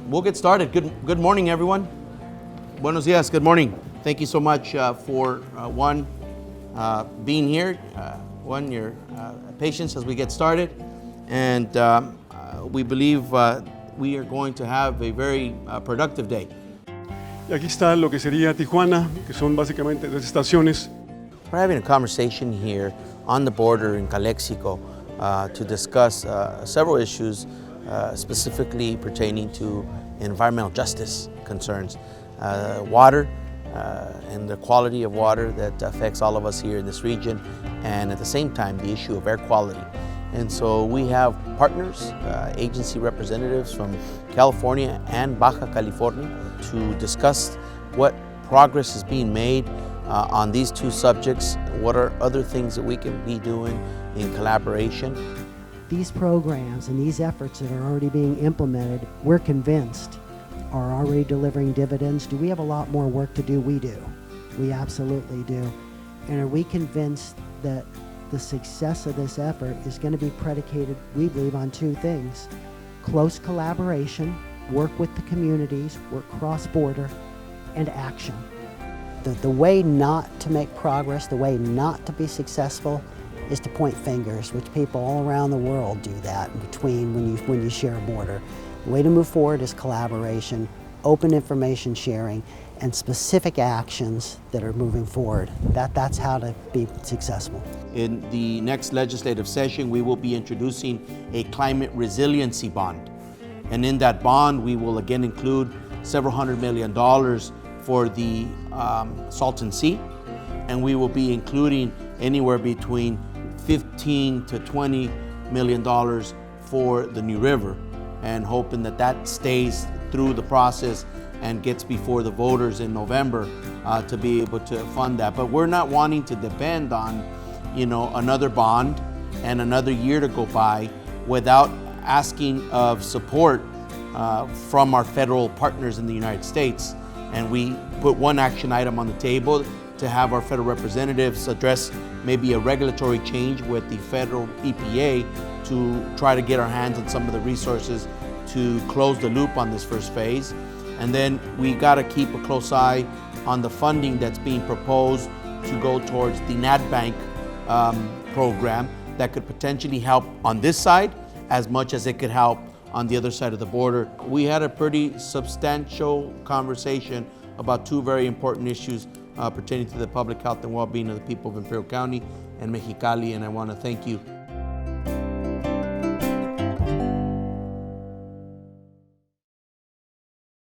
We'll get started. Good morning, everyone. Buenos dias. Good morning. Thank you so much for being here, your patience as we get started, and we believe we are going to have a very productive day. Y aquí está lo que sería Tijuana, que son básicamente 3 estaciones. We're having a conversation here on the border in Calexico to discuss several issues specifically pertaining to environmental justice concerns, water and the quality of water that affects all of us here in this region, and at the same time the issue of air quality. And so we have partners, agency representatives from California and Baja California to discuss what progress is being made on these two subjects, what are other things that we can be doing in collaboration. These programs and these efforts that are already being implemented, we're convinced are already delivering dividends. Do we have a lot more work to do? We do. We absolutely do. And are we convinced that the success of this effort is going to be predicated, we believe, on 2 things: close collaboration, work with the communities, work cross-border, and action. The way not to make progress, the way not to be successful, is to point fingers, which people all around the world do that between when you share a border. The way to move forward is collaboration, open information sharing, and specific actions that are moving forward. That's how to be successful. In the next legislative session, we will be introducing a climate resiliency bond. And in that bond, we will again include several $100 million for the Salton Sea. And we will be including anywhere between $15 to $20 million for the New River, and hoping that that stays through the process and gets before the voters in November to be able to fund that. But we're not wanting to depend on, another bond and another year to go by without asking of support from our federal partners in the United States. And we put one action item on the table to have our federal representatives address maybe a regulatory change with the federal EPA to try to get our hands on some of the resources to close the loop on this first phase. And then we got to keep a close eye on the funding that's being proposed to go towards the NatBank program that could potentially help on this side as much as it could help on the other side of the border. We had a pretty substantial conversation about 2 very important issues pertaining to the public health and well-being of the people of Imperial County and Mexicali, and I want to thank you